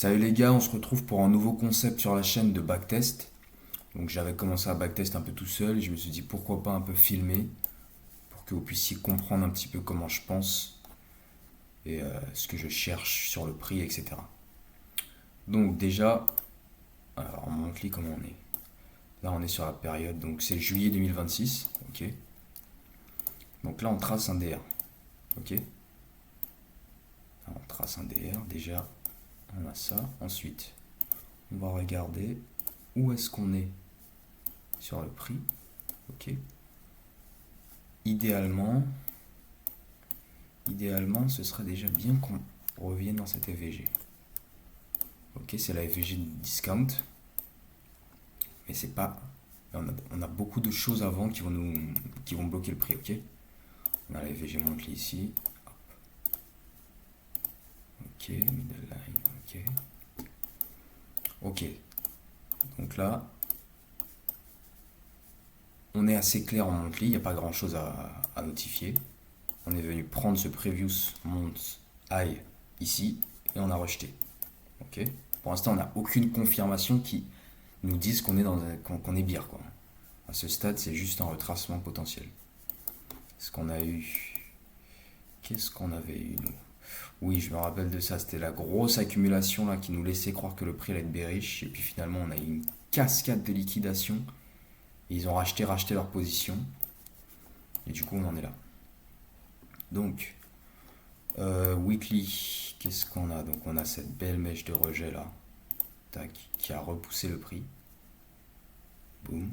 Salut les gars, on se retrouve pour un nouveau concept sur la chaîne de backtest. Donc j'avais commencé à backtest un peu tout seul et je me suis dit pourquoi pas un peu filmer pour que vous puissiez comprendre un petit peu comment je pense et ce que je cherche sur le prix, etc. Donc déjà, alors on montre comment on est. Là on est sur la période, donc c'est juillet 2026, ok. Donc là on trace un DR, ok. Là, on trace un DR, déjà on a ça. Ensuite, on va regarder où est-ce qu'on est sur le prix, ok. Idéalement, idéalement, ce serait déjà bien qu'on revienne dans cette FVG. Ok, c'est la FVG de discount, mais c'est pas. On a beaucoup de choses avant qui vont bloquer le prix. Ok, on a la FVG monthly ici. Ok, middle line. Ok. Ok. Donc là, on est assez clair en monthly. Il n'y a pas grand chose à notifier. On est venu prendre ce previous month high ici et on a rejeté. Ok. Pour l'instant, on n'a aucune confirmation qui nous dise qu'on est bière, quoi. À ce stade, c'est juste un retracement potentiel. Ce qu'on a eu. Qu'est-ce qu'on avait eu, nous? Oui, je me rappelle de ça. C'était la grosse accumulation là qui nous laissait croire que le prix allait être bearish. Et puis finalement, on a eu une cascade de liquidation. Et ils ont racheté leur position. Et du coup, on en est là. Donc, weekly, qu'est-ce qu'on a? Donc, on a cette belle mèche de rejet là. Tac, qui a repoussé le prix. Boum.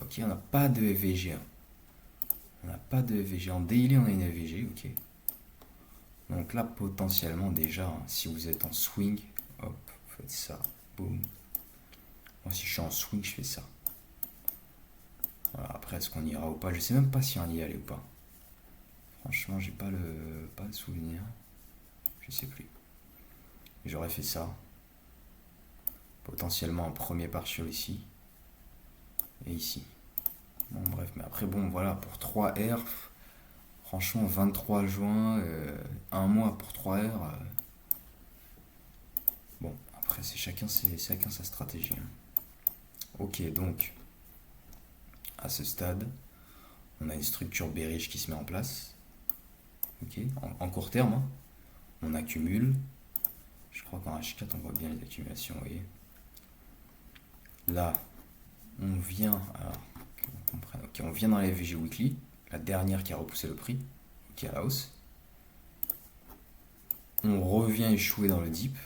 Ok, on n'a pas de FVG, hein. On n'a pas de FVG. En daily, on a une FVG, ok. Donc là, potentiellement, déjà, hein, si vous êtes en swing, hop, vous faites ça, boum. Moi, si je suis en swing, je fais ça. Voilà, après, est-ce qu'on ira ou pas? Je sais même pas si on y allait ou pas. Franchement, j'ai pas le souvenir. Je sais plus. J'aurais fait ça. Potentiellement un premier partial ici. Et ici. Bon, bref, mais après, bon, voilà, pour 3R, franchement, 23 juin, un mois pour 3R. Bon, après, c'est chacun sa stratégie, hein. Ok, donc, à ce stade, on a une structure bearish qui se met en place. Ok, en court terme, hein. On accumule. Je crois qu'en H4, on voit bien les accumulations, vous voyez. Là, on vient, alors, ok, on vient dans la FVG Weekly, la dernière qui a repoussé le prix, qui est à la hausse. On revient échouer dans le dip.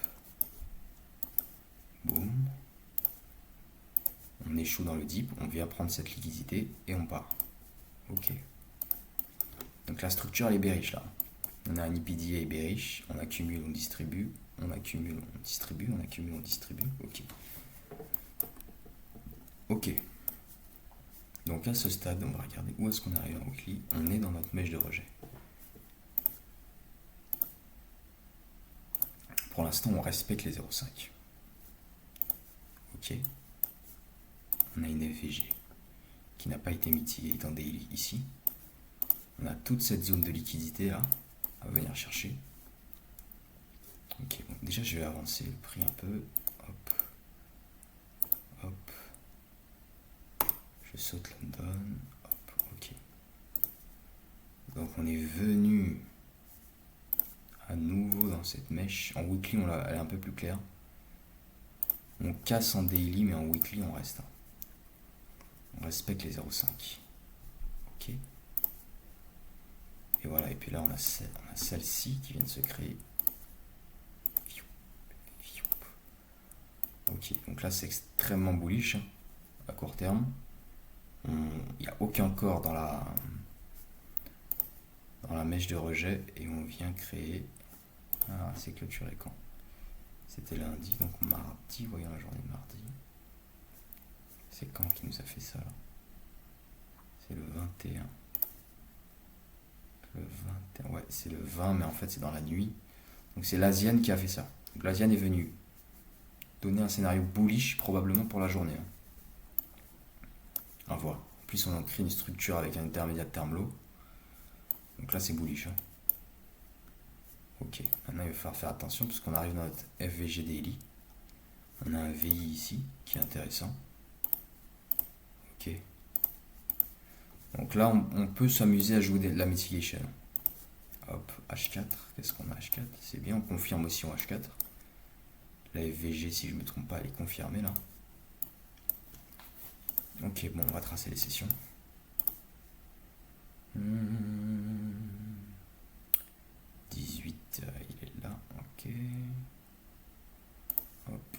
Boum. On échoue dans le dip, on vient prendre cette liquidité et on part. Ok. Donc la structure elle est bearish là. On a un IPDA bearish, on accumule, on distribue, on accumule, on distribue, on accumule, on distribue. Ok. Ok. Donc à ce stade, on va regarder où est-ce qu'on arrive en weekly. On est dans notre mèche de rejet. Pour l'instant, on respecte les 0,5. Ok. On a une FVG qui n'a pas été mitigée dans daily ici. On a toute cette zone de liquidité là à venir chercher. Ok, bon, déjà je vais avancer le prix un peu. Hop. Hop. Je saute London. Hop. Ok. Donc on est venu à nouveau dans cette mèche. En weekly, elle est un peu plus claire. On casse en daily, mais en weekly, on reste. On respecte les 0,5. Ok. Et voilà, et puis là, on a celle-ci qui vient de se créer. Ok, donc là, c'est extrêmement bullish, hein, à court terme. Il n'y a aucun corps dans la mèche de rejet et on vient créer. Ah, c'est clôturé quand? C'était lundi, donc mardi, voyons la journée de mardi. C'est quand qui nous a fait ça là? C'est le 21. Le 21, ouais, c'est le 20, mais en fait c'est dans la nuit. Donc c'est l'Asienne qui a fait ça. Donc l'Asienne est venue donner un scénario bullish probablement pour la journée, hein. À voir. En plus on a créé une structure avec un intermédiaire de terme low. Donc là c'est bullish, hein. Ok, maintenant il va falloir faire attention parce qu'on arrive dans notre FVG Daily. On a un VI ici qui est intéressant. Ok. Donc là, on peut s'amuser à jouer de la mitigation. Hop, H4. Qu'est-ce qu'on a H4? C'est bien, on confirme aussi en H4. La FVG, si je ne me trompe pas, elle est confirmée là. Ok, bon, on va tracer les sessions. 18, il est là, ok. Hop.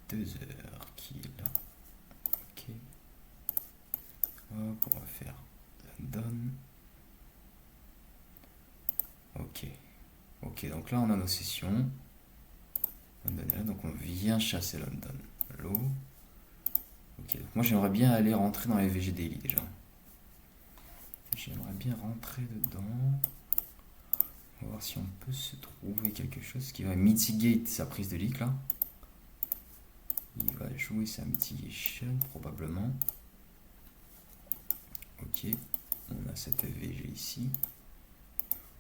2 heures qui est là. Ok. Hop, on va faire London. Ok. Ok, donc là on a nos sessions. London est là, donc on vient chasser London. L'eau. Ok, donc moi j'aimerais bien aller rentrer dans les VG Daily déjà. J'aimerais bien rentrer dedans. On va voir si on peut se trouver quelque chose qui va mitigate sa prise de leak là. Il va jouer sa mitigation probablement. Ok, on a cette FVG ici.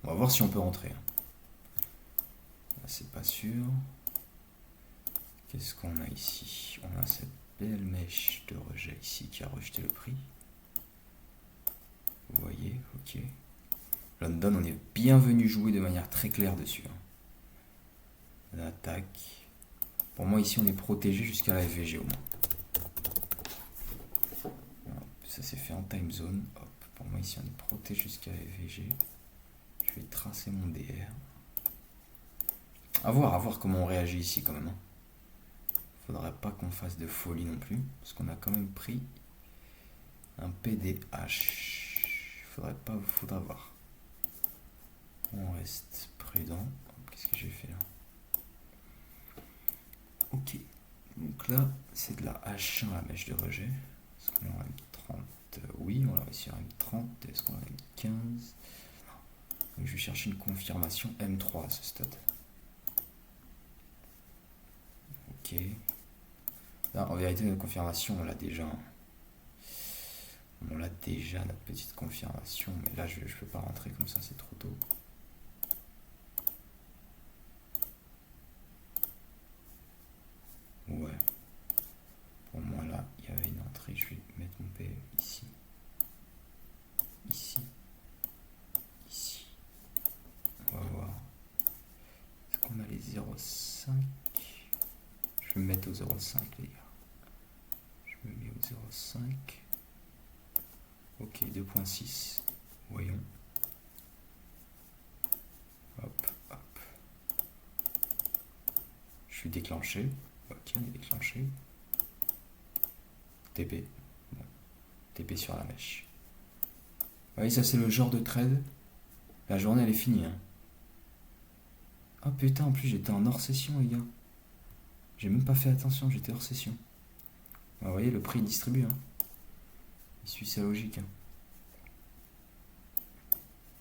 On va voir si on peut rentrer. C'est pas sûr. Qu'est-ce qu'on a ici? On a cette belle mèche de rejet ici qui a rejeté le prix. Vous voyez, ok. London, on est bien venu jouer de manière très claire dessus. L'attaque. Pour moi, ici, on est protégé jusqu'à la FVG au moins. Ça s'est fait en time zone. Hop. Pour moi, ici, on est protégé jusqu'à la FVG. Je vais tracer mon DR. À voir comment on réagit ici quand même. Faudrait pas qu'on fasse de folie non plus. Parce qu'on a quand même pris un PDH. Faudra voir. On reste prudent. Qu'est-ce que j'ai fait là? Ok. Donc là, c'est de la H1 la mèche de rejet. Est-ce qu'on aura une 30? Oui, on va réussir à une 30. Est-ce qu'on aura une 15? Donc je vais chercher une confirmation M3 à ce stade. Ok. Là, en vérité, notre confirmation, on l'a déjà. On l'a déjà, notre petite confirmation. Mais là, je ne peux pas rentrer comme ça, c'est trop tôt. Ouais. Pour moi, là, il y avait une entrée. Je vais mettre mon PE ici. Ici. Ici. On va voir. Est-ce qu'on a les 0,5? Je vais me mettre au 0,5, les gars. Je me mets au 0,5. Ok, 2,6. Voyons. Hop, hop. Je suis déclenché. Ok, on est déclenché. TP. Bon. TP sur la mèche. Vous voyez, ça c'est le genre de trade. La journée elle est finie. Hein. Oh putain, en plus j'étais en hors session, les gars. J'ai même pas fait attention, j'étais hors session. Vous voyez, le prix il distribue. Hein. Il suit sa logique. Hein.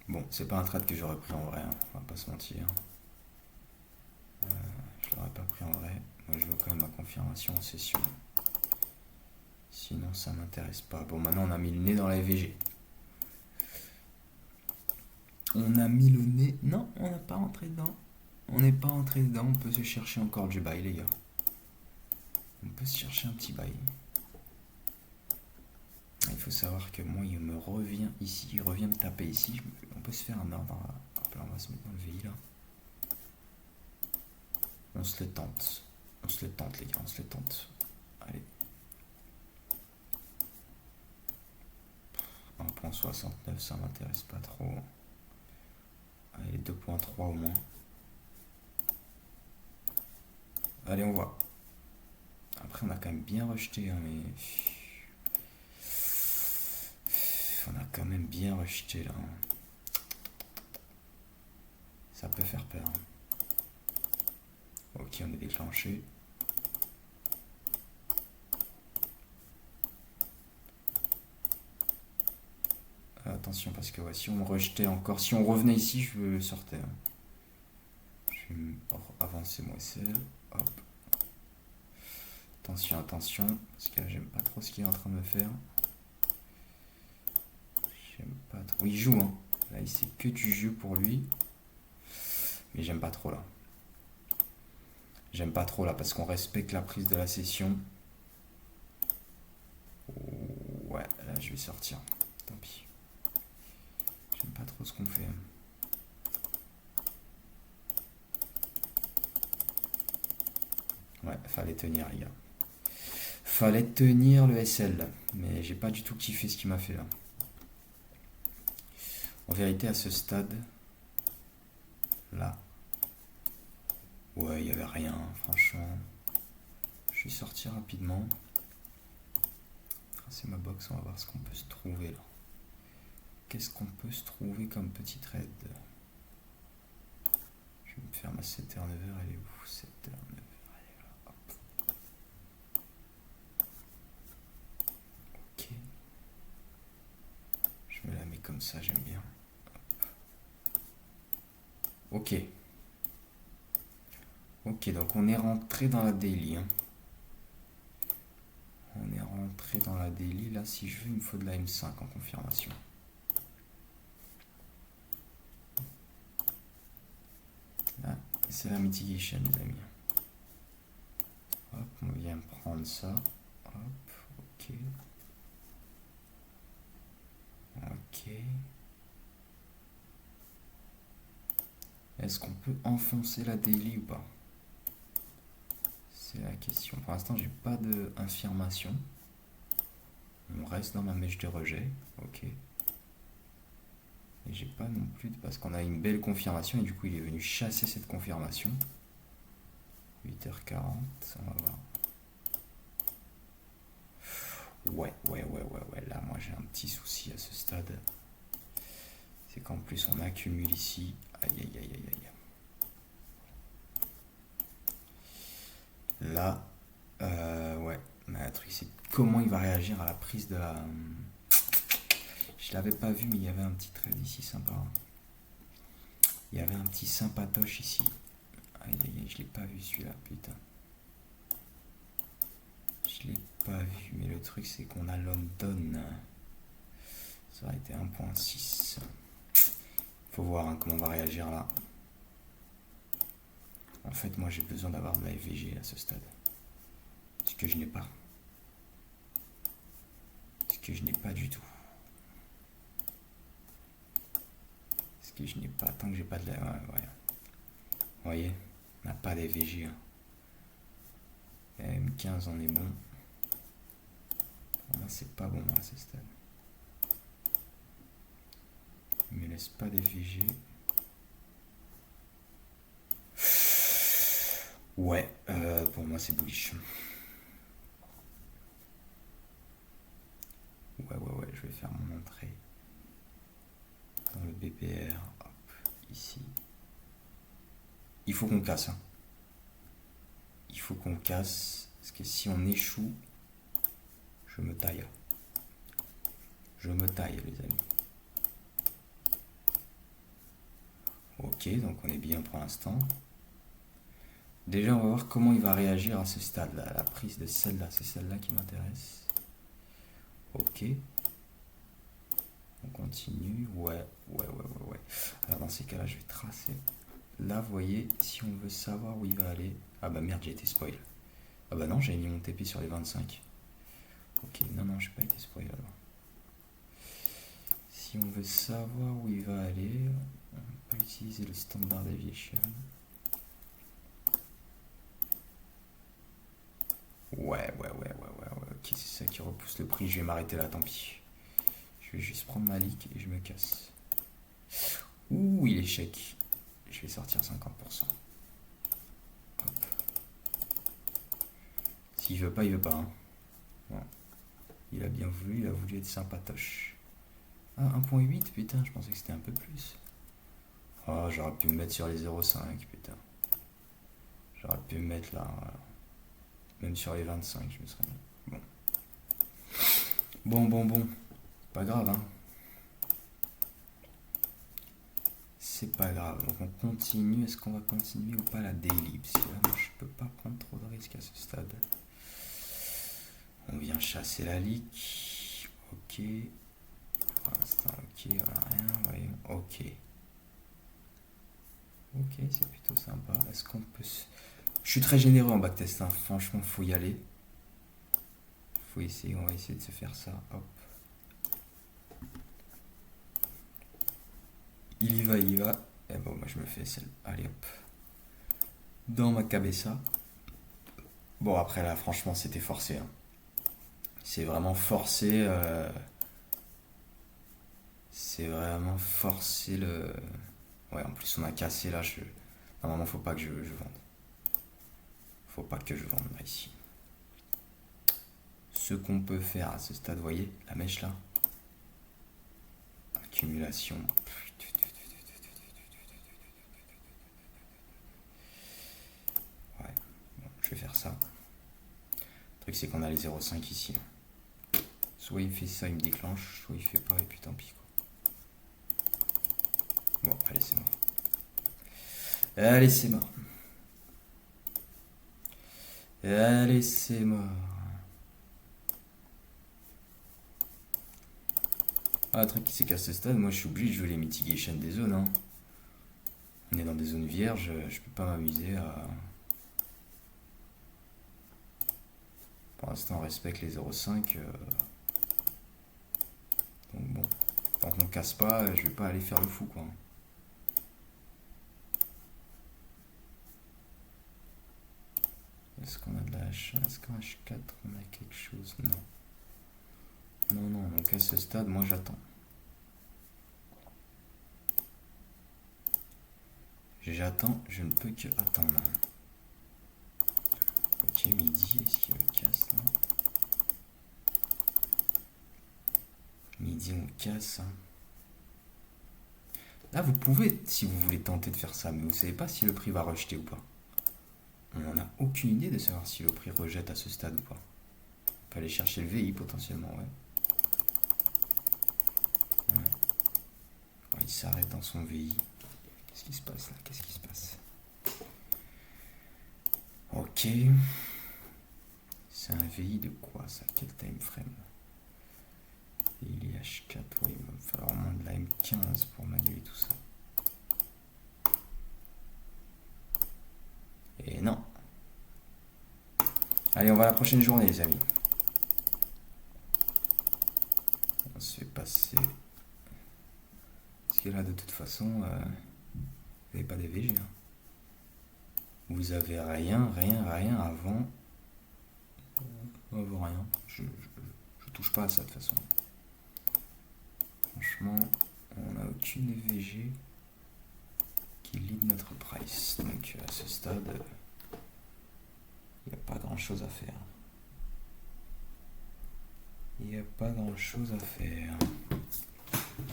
Bon, c'est pas un trade que j'aurais pris en vrai, hein. On va pas se mentir. Je l'aurais pas pris en vrai. Moi je veux quand même ma confirmation en session. Sinon ça m'intéresse pas. Bon, maintenant on a mis le nez dans la FVG. On a mis le nez. Non, on n'a pas rentré dedans. On n'est pas rentré dedans. On peut se chercher encore du bail, les gars. On peut se chercher un petit bail. Il faut savoir que moi, il me revient ici. Il revient me taper ici. On peut se faire un ordre. Hop là, on va se mettre dans le VI là. On se le tente. On se le tente, les gars. On se le tente. Allez. 1,69, ça m'intéresse pas trop. Allez, 2,3 au moins. Allez, on voit. Après, on a quand même bien rejeté, hein, mais... On a quand même bien rejeté, là. Ça peut faire peur. Ok, on est déclenché. Attention, parce que ouais, si on me rejetait encore... Si on revenait ici, je sortais. Hein. Je vais avancer mon SL. Hop. Attention, attention, parce que là j'aime pas trop ce qu'il est en train de me faire. J'aime pas trop. Il joue, hein. Là, il sait que du jeu pour lui. Mais j'aime pas trop là. J'aime pas trop là parce qu'on respecte la prise de la session. Ouais, là je vais sortir. Tant pis. J'aime pas trop ce qu'on fait. Ouais, fallait tenir les gars. Fallait tenir le SL. Mais j'ai pas du tout kiffé ce qu'il m'a fait là. En vérité, à ce stade, là, ouais, il y avait rien, franchement. Je suis sorti rapidement. C'est ma box, on va voir ce qu'on peut se trouver là. Qu'est-ce qu'on peut se trouver comme petit trade? Je vais me faire ma 7h, 9h, elle est où? 7h, 9h, elle est là, hop. Ok. Je me la mets comme ça, j'aime bien. Hop. Ok. Ok, donc on est rentré dans la daily. Hein. On est rentré dans la daily. Là, si je veux, il me faut de la M5 en confirmation. Là, c'est la mitigation, les amis. Hop, on vient prendre ça. Hop, ok. Ok. Est-ce qu'on peut enfoncer la daily ou pas? C'est la question. Pour l'instant, j'ai pas d'infirmation. On reste dans ma mèche de rejet. Ok. Et j'ai pas non plus parce qu'on a une belle confirmation et du coup il est venu chasser cette confirmation. 8h40, on va voir. Ouais, là moi j'ai un petit souci à ce stade. C'est qu'en plus on accumule ici. Aïe aïe aïe aïe aïe. Là, ouais, mais le truc c'est comment il va réagir à la prise de la... Je l'avais pas vu mais il y avait un petit trade ici sympa. Il y avait un petit sympatoche ici. Aïe aïe aïe, je l'ai pas vu celui-là, putain. Je l'ai pas vu, mais le truc c'est qu'on a London. Ça aurait été 1.6. Faut voir hein, comment on va réagir là. En fait, moi j'ai besoin d'avoir de la FVG à ce stade. Ce que je n'ai pas. Ce que je n'ai pas du tout. Ce que je n'ai pas. Tant que j'ai pas de la... Ouais. Vous voyez, on n'a pas d'FVG. Hein. M15 on est bon. Pour moi c'est pas bon à ce stade. Il me laisse pas d'FVG. Ouais, pour moi c'est bullish. Ouais, je vais faire mon entrée dans le BPR. Hop, ici. Il faut qu'on casse. Hein. Il faut qu'on casse. Parce que si on échoue, je me taille. Je me taille, les amis. Ok, donc on est bien pour l'instant. Déjà, on va voir comment il va réagir à ce stade-là. La prise de celle-là, c'est celle-là qui m'intéresse. Ok. On continue. Ouais. Alors dans ces cas-là, je vais tracer. Là, vous voyez, si on veut savoir où il va aller... Ah bah merde, j'ai été spoil. Ah bah non, j'avais mis mon TP sur les 25. Ok, non, j'ai pas été spoil alors. Si on veut savoir où il va aller, on peut utiliser le standard deviation. Ouais, ok, c'est ça qui repousse le prix. Je vais m'arrêter là, tant pis. Je vais juste prendre ma leak et je me casse. Ouh, il est chèque. Je vais sortir 50%. Hop. S'il veut pas, il veut pas. Hein. Bon. Il a bien voulu, il a voulu être sympatoche. Ah, 1.8, putain, je pensais que c'était un peu plus. Oh, j'aurais pu me mettre sur les 0.5, putain. J'aurais pu me mettre là. Même sur les 25, je me serais mis. Bon. Pas grave, hein. C'est pas grave. Donc on continue. Est-ce qu'on va continuer ou pas la daily? Parce que là, moi, je peux pas prendre trop de risques à ce stade. On vient chasser la leak. Ok. Pour l'instant, ok, voilà, rien, voyons, ok. Ok, c'est plutôt sympa. Est-ce qu'on peut se... Je suis très généreux en backtest, hein. Franchement, faut y aller. Faut essayer, on va essayer de se faire ça. Hop. Il y va, il y va. Et bon, moi je me fais celle. Allez hop. Dans ma cabessa. Bon, après là, franchement, c'était forcé, hein. C'est vraiment forcé. C'est vraiment forcé le. Ouais, en plus, on a cassé là. Normalement, faut pas que je vende. Faut pas que je vende là, ici. Ce qu'on peut faire à ce stade, vous voyez, la mèche là. Accumulation. Ouais, bon, je vais faire ça. Le truc, c'est qu'on a les 0,5 ici. Soit il fait ça, il me déclenche, soit il fait pas, et puis tant pis, quoi. Bon, allez, c'est mort. Allez, c'est mort. Allez, c'est mort. Ah, le truc qui c'est qu'à ce stade, moi je suis obligé de jouer les mitigations des zones, hein. On est dans des zones vierges, je peux pas m'amuser à... Pour l'instant, on respecte les 0,5. Donc bon, tant qu'on casse pas, je vais pas aller faire le fou, quoi. Est-ce qu'on a de la H1? Est-ce qu'en H4 on a quelque chose? Non. Non, non, donc à ce stade, moi j'attends. J'attends, je ne peux que attendre. Ok, midi, est-ce qu'il me casse là? Midi, on casse. Là, vous pouvez, si vous voulez tenter de faire ça, mais vous savez pas si le prix va rejeter ou pas. On n'en a aucune idée de savoir si le prix rejette à ce stade ou pas. On peut aller chercher le VI potentiellement, ouais. Ouais, il s'arrête dans son VI. Qu'est-ce qui se passe là? Qu'est-ce qui se passe? Ok. C'est un VI de quoi ça? Quel time frame? Il est H4, oui, il va me falloir au moins de la M15 pour manier tout ça. Et non. Allez, on va à la prochaine journée, les amis. On se fait passer. Parce que là, de toute façon, vous n'avez pas d'EVG. Hein. Vous avez rien avant. Rien. Je touche pas à ça de toute façon. Franchement, on n'a aucune EVG qui lead notre price. Donc à ce stade, il n'y a pas grand chose à faire. Il n'y a pas grand chose à faire.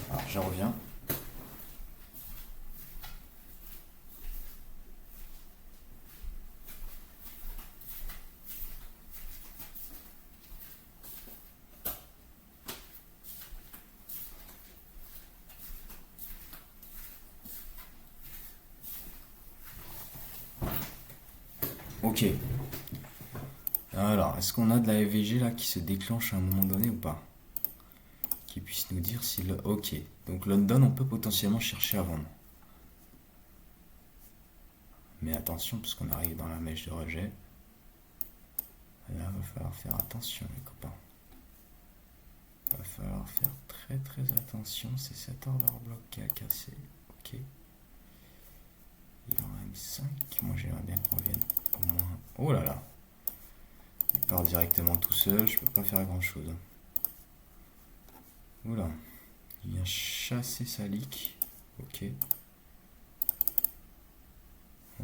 Alors je reviens. Ok. Alors, est-ce qu'on a de la EVG là qui se déclenche à un moment donné ou pas? Qui puisse nous dire si le... Ok. Donc London, on peut potentiellement chercher à vendre. Mais attention, parce qu'on arrive dans la mèche de rejet. Là, il va falloir faire attention, les copains. Il va falloir faire très attention. C'est cet order block qui a cassé. Ok. Il en reste 5. Moi, j'aimerais bien qu'on revienne au moins... Oh là là. Il part directement tout seul. Je peux pas faire grand chose. Oula. Il vient chasser sa leak. Ok.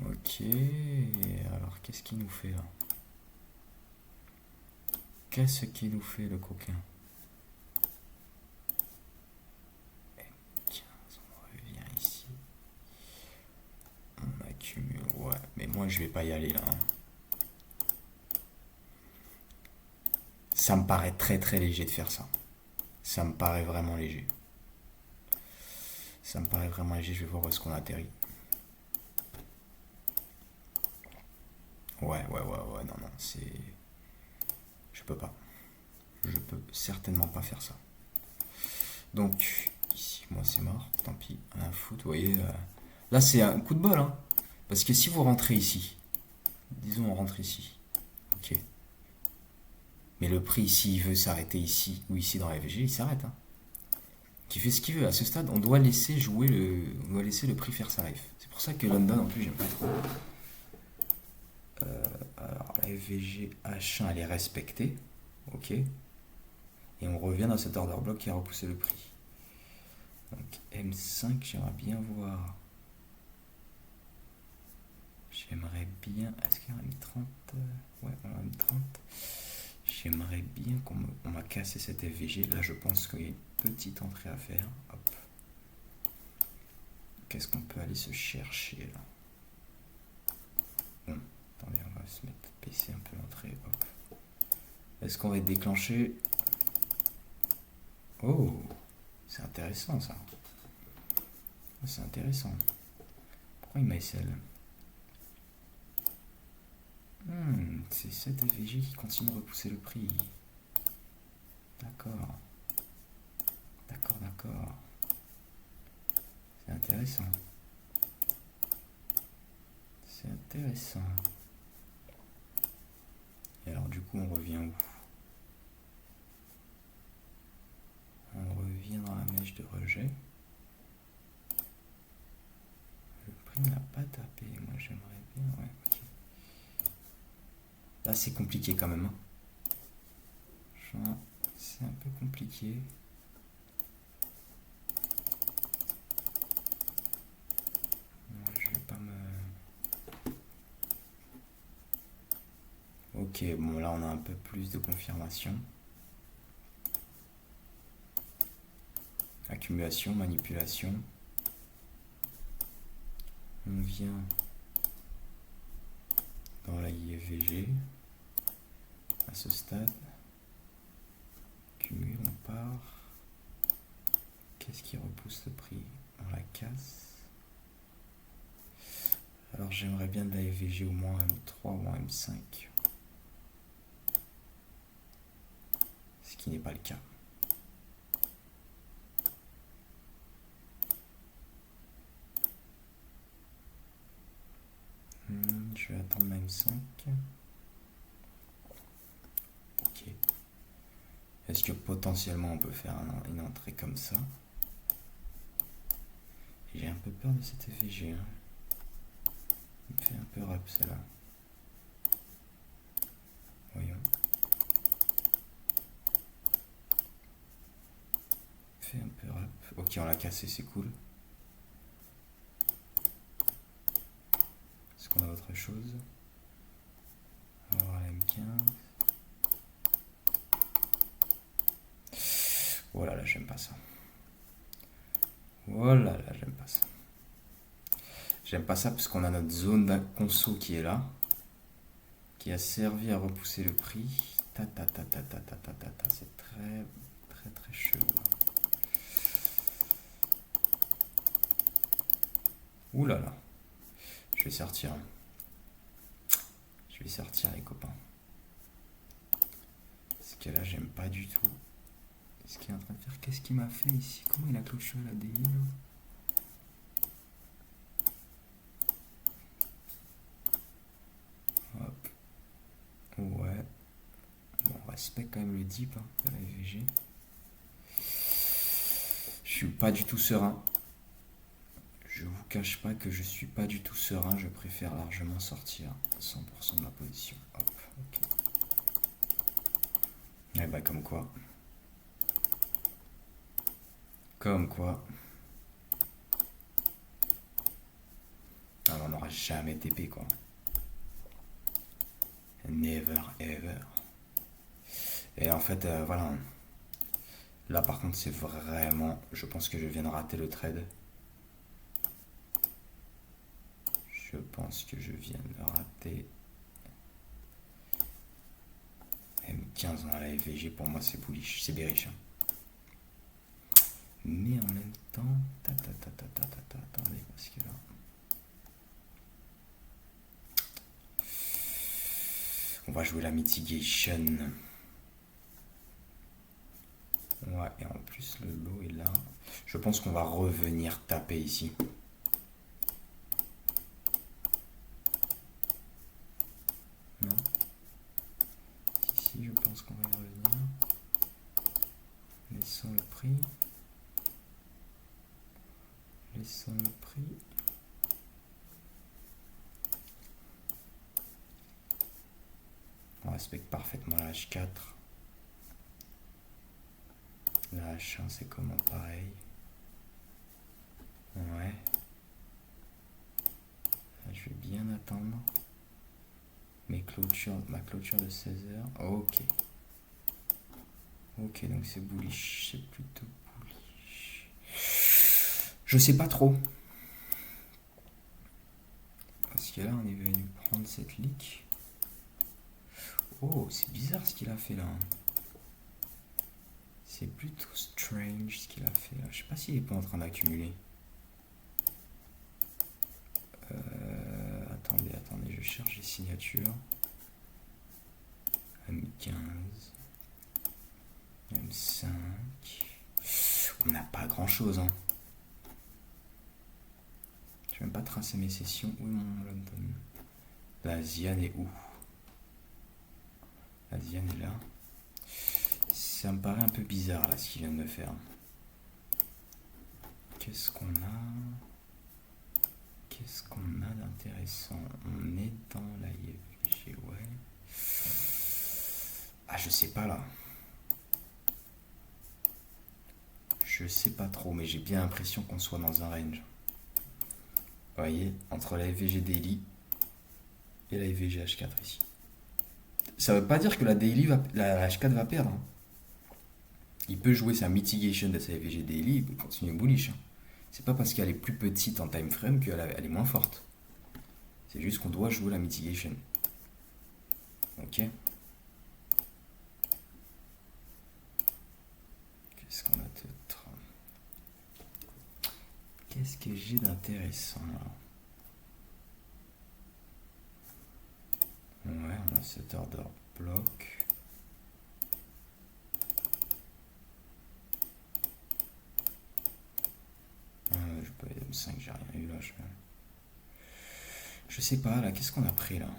Ok. Alors, qu'est-ce qu'il nous fait là? Qu'est-ce qu'il nous fait le coquin? M15, on revient ici. On accumule. Ouais, mais moi je vais pas y aller là. Ça me paraît très léger de faire ça. Ça me paraît vraiment léger. Ça me paraît vraiment léger. Je vais voir où est-ce qu'on atterrit. Ouais, non, c'est... Je peux pas. Je peux certainement pas faire ça. Donc, ici, moi c'est mort, tant pis, rien à foutre, vous voyez. Là, c'est un coup de bol, hein. Parce que si vous rentrez ici, disons on rentre ici, ok. Mais le prix, s'il veut s'arrêter ici ou ici dans la FVG, il s'arrête, hein. Qui fait ce qu'il veut. À ce stade, on doit laisser jouer on doit laisser le prix faire sa life. C'est pour ça que London, en plus, j'aime pas trop. Alors, la FVG H1, elle est respectée, ok. Et on revient dans cet order block qui a repoussé le prix. Donc M5, j'aimerais bien voir. J'aimerais bien. Est-ce qu'il y a un M30? Ouais, on a un M30. J'aimerais bien on m'a cassé cette FVG. Là, je pense qu'il y a une petite entrée à faire. Hop. Qu'est-ce qu'on peut aller se chercher là? Bon, attendez, on va se mettre baisser un peu l'entrée. Hop. Est-ce qu'on va déclencher? Oh, c'est intéressant ça. C'est intéressant. Pourquoi il m'a SL? C'est cette FVG qui continue de repousser le prix. D'accord. D'accord, d'accord. C'est intéressant. C'est intéressant. Et alors du coup on revient où? On revient dans la mèche de rejet. Le prix n'a pas tapé. Moi j'aimerais bien. Ouais, ok. Là c'est compliqué quand même. Hein. C'est un peu compliqué. Moi je vais pas me... Ok, bon là on a un peu plus de confirmation. Accumulation, manipulation. On vient dans la IFVG à ce stade. Cumul, on part. Qu'est-ce qui repousse le prix? On la casse. Alors j'aimerais bien de la IFVG au moins M3 ou M5. Ce qui n'est pas le cas. Je vais attendre ma M5. Ok. Est-ce que potentiellement on peut faire une entrée comme ça? J'ai un peu peur de cette FVG. Hein. Il me fait un peu rap celle-là. Voyons. Il fait un peu rap. Ok, on l'a cassé, c'est cool. Est-ce qu'on a autre chose? On va voir la M15. Oh là là, j'aime pas ça. Oh là là, j'aime pas ça. J'aime pas ça parce qu'on a notre zone de conso qui est là, qui a servi à repousser le prix. C'est très très très chelou. Ouh là là. Je vais sortir. Je vais sortir les copains. Parce que là j'aime pas du tout. Ce qu'il est en train de faire. Qu'est-ce qu'il m'a fait ici? Comment il a cloché la DI là? Hop. Ouais. Bon, on respecte quand même le dip hein, de la FVG. Je suis pas du tout serein. Je vous cache pas que je suis pas du tout serein. Je préfère largement sortir 100% de ma position. Hop. Ok. Et bah comme quoi. Comme quoi. Ah, on n'aura jamais TP quoi. Never ever. Et en fait, voilà. Là par contre c'est vraiment... Je pense que je viens de rater le trade. Je pense que je viens de rater. M15 dans la FVG pour moi c'est bullish, c'est bearish. Hein. Mais en même temps... Attendez parce que là... On va jouer la mitigation. On Ouais, et en plus le lot est là. Je pense qu'on va revenir taper ici. Non. Ici, je pense qu'on va y revenir. Laissons le prix. Laissons le prix. On respecte parfaitement la H4. La H1, c'est comment pareil. Ouais. Là, je vais bien attendre. Ma clôture de 16h. Ok. Ok, donc c'est bullish. C'est plutôt bullish. Je sais pas trop. Parce que là, on est venu prendre cette leak. Oh, c'est bizarre ce qu'il a fait là. C'est plutôt strange ce qu'il a fait là. Je sais pas s'il est pas en train d'accumuler. Attendez, je cherche les signatures. M15. M5. On n'a pas grand chose, hein. Je vais même pas tracer mes sessions. Où est mon London? La Zian est où? La Zian est là. Ça me paraît un peu bizarre là ce qu'il vient de me faire. Qu'est-ce qu'on a? Qu'est-ce qu'on a d'intéressant? On est dans la IFG, ouais. Ah, je sais pas là. Je sais pas trop, mais j'ai bien l'impression qu'on soit dans un range. Vous voyez, entre la FVG Daily et la FVG H4 ici. Ça veut pas dire que la H4 va perdre, hein. Il peut jouer sa mitigation de sa FVG Daily, il peut continuer bullish, hein. C'est pas parce qu'elle est plus petite en time frame qu'elle est moins forte. C'est juste qu'on doit jouer la mitigation. Ok. Qu'est-ce qu'on a d'autre? Qu'est-ce que j'ai d'intéressant là? Ouais, on a cet order block. Je peux aller M5, j'ai rien eu là. Je sais pas là, qu'est-ce qu'on a pris là?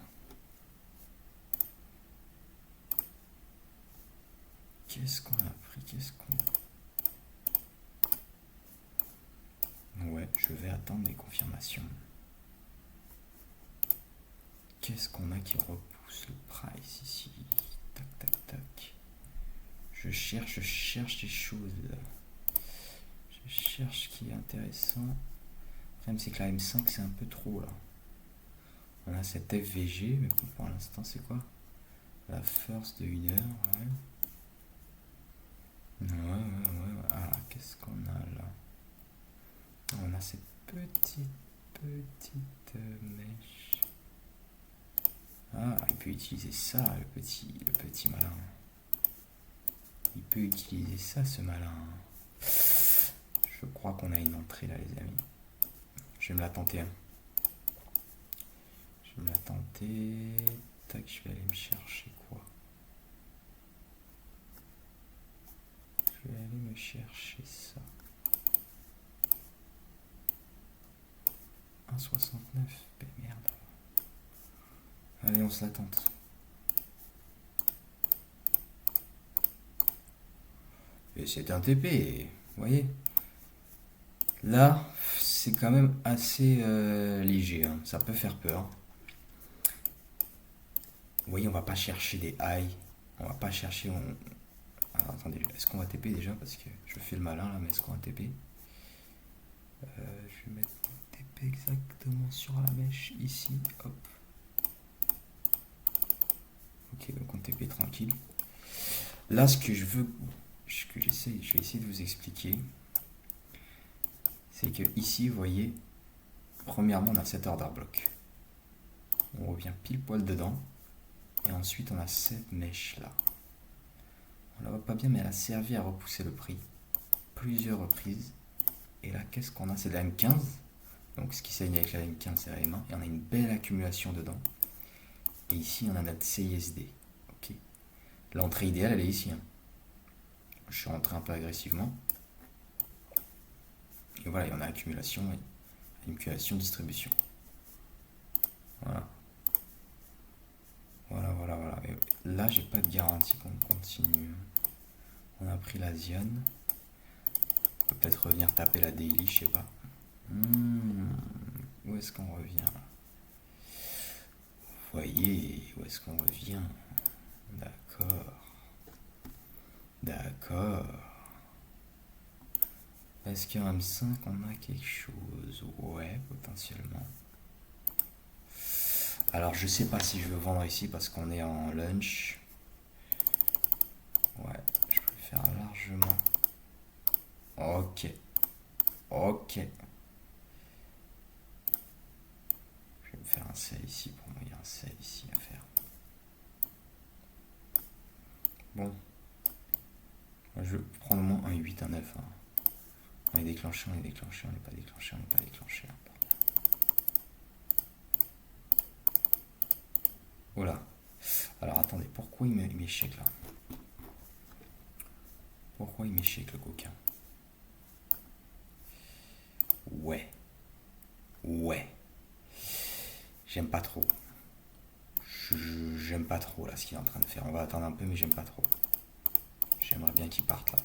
Qu'est-ce qu'on a pris? Ouais, je vais attendre des confirmations. Qu'est-ce qu'on a qui repousse le price ici? Tac, tac, tac. Je cherche des choses. Je cherche ce qui est intéressant. Le problème, c'est que la M5, c'est un peu trop là. On a cette FVG, mais pour l'instant, c'est quoi? La first de 1 heure, ouais. Ah, qu'est-ce qu'on a là? On a cette petite mèche. Ah, il peut utiliser ça, le petit malin. Il peut utiliser ça, ce malin. Je crois qu'on a une entrée là, les amis. Je vais me la tenter, hein. Je vais me la tenter. Tac, je vais aller me chercher quoi? Je vais aller me chercher ça. 1,69. Ben merde. Allez, on se la tente. Et c'est un TP, vous voyez. Là, c'est quand même assez léger, hein. Ça peut faire peur. Vous voyez, on va pas chercher des highs. On va pas chercher... Alors, attendez, est-ce qu'on va TP déjà? Parce que je fais le malin là, mais est-ce qu'on va TP? Je vais mettre TP exactement sur la mèche ici. Hop. Ok, donc on TP tranquille. Là, ce que je veux... je vais essayer de vous expliquer. C'est que ici, vous voyez, premièrement, on a cet order block. On revient pile poil dedans. Et ensuite, on a cette mèche là. On la voit pas bien, mais elle a servi à repousser le prix plusieurs reprises. Et là, qu'est-ce qu'on a? C'est de la M15. Donc, ce qui s'aligne avec la M15, c'est la M1. Et on a une belle accumulation dedans. Et ici, on a notre CISD. Ok. L'entrée idéale, elle est ici, hein. je suis rentré un peu agressivement. Et voilà, il y en a accumulation et accumulation, distribution. Voilà. Voilà. Et là, j'ai pas de garantie qu'on continue. On a pris l'Asian. On peut peut-être revenir taper la daily, je sais pas. Où est-ce qu'on revient là? Vous voyez, où est-ce qu'on revient? D'accord. Est-ce qu'en M5 on a quelque chose? Ouais, potentiellement. Alors je sais pas si je veux vendre ici parce qu'on est en lunch. Ouais, je préfère largement. Ok. Je vais me faire un sell ici. Pour moi, il y a un sell ici à faire. Bon. Je prends au moins un 8, un 9. Hein. On est déclenché, on n'est pas déclenché. Voilà. Alors attendez, pourquoi il m'échec là? Pourquoi il m'échec le coquin? Ouais. J'aime pas trop. J'aime pas trop là ce qu'il est en train de faire. On va attendre un peu, mais j'aime pas trop. J'aimerais bien qu'il parte là.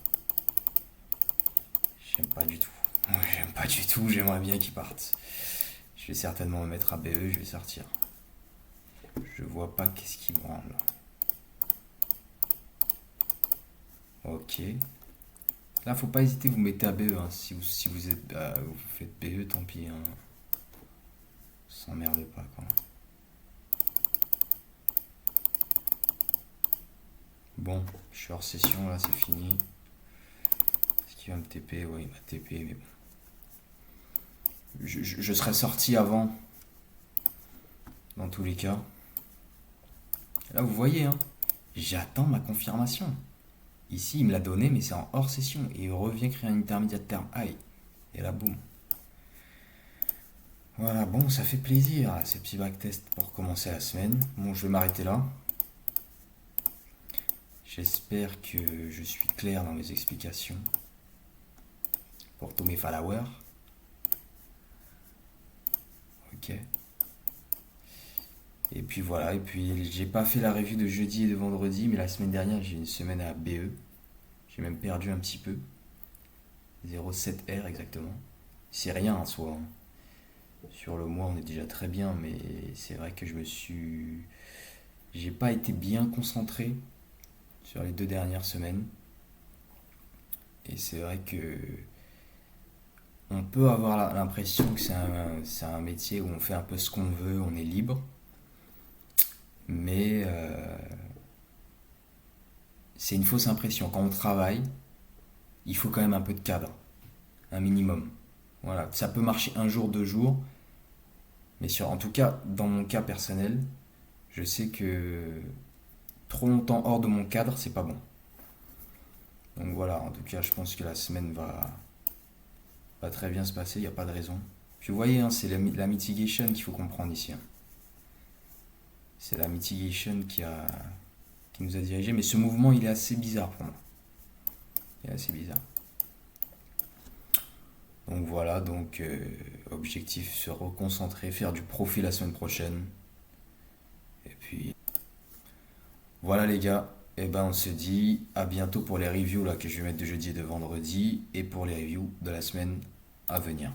J'aime pas du tout. J'aimerais bien qu'il parte. Je vais certainement me mettre à BE, je vais sortir. Je vois pas qu'est-ce qui branle là. Ok. Là, faut pas hésiter, vous mettez à BE. Hein. Si vous êtes, vous faites BE, tant pis. Hein. On s'emmerde pas quoi. Bon, je suis hors session là, c'est fini. Est-ce qu'il va me TP? Ouais, il m'a TP, mais bon. Je serais sorti avant. Dans tous les cas. Là, vous voyez, hein. J'attends ma confirmation. Ici, il me l'a donné, mais c'est en hors session. Et il revient créer un intermédiaire de terme high. Et là, boum. Voilà, bon, ça fait plaisir, là, ces petits backtests pour commencer la semaine. Bon, je vais m'arrêter là. J'espère que je suis clair dans mes explications. Pour tous mes followers. Ok. Et puis voilà, et puis j'ai pas fait la review de jeudi et de vendredi, mais la semaine dernière j'ai une semaine à BE. J'ai même perdu un petit peu. 0,7 R exactement. C'est rien en soi. Hein. Sur le mois on est déjà très bien, mais c'est vrai que j'ai pas été bien concentré sur les 2 dernières semaines. Et c'est vrai que on peut avoir l'impression que c'est un métier où on fait un peu ce qu'on veut, on est libre. Mais c'est une fausse impression. Quand on travaille, il faut quand même un peu de cadre, un minimum. Voilà, ça peut marcher un jour, 2 jours, mais en tout cas, dans mon cas personnel, je sais que trop longtemps hors de mon cadre, c'est pas bon. Donc voilà, en tout cas, je pense que la semaine va très bien se passer, il n'y a pas de raison. Puis vous voyez, hein, c'est la mitigation qu'il faut comprendre ici. Hein. C'est la mitigation qui nous a dirigé, mais ce mouvement, il est assez bizarre pour moi. Il est assez bizarre. Donc voilà, objectif se reconcentrer, faire du profit la semaine prochaine. Et puis voilà les gars, et ben on se dit à bientôt pour les reviews là que je vais mettre de jeudi et de vendredi et pour les reviews de la semaine à venir.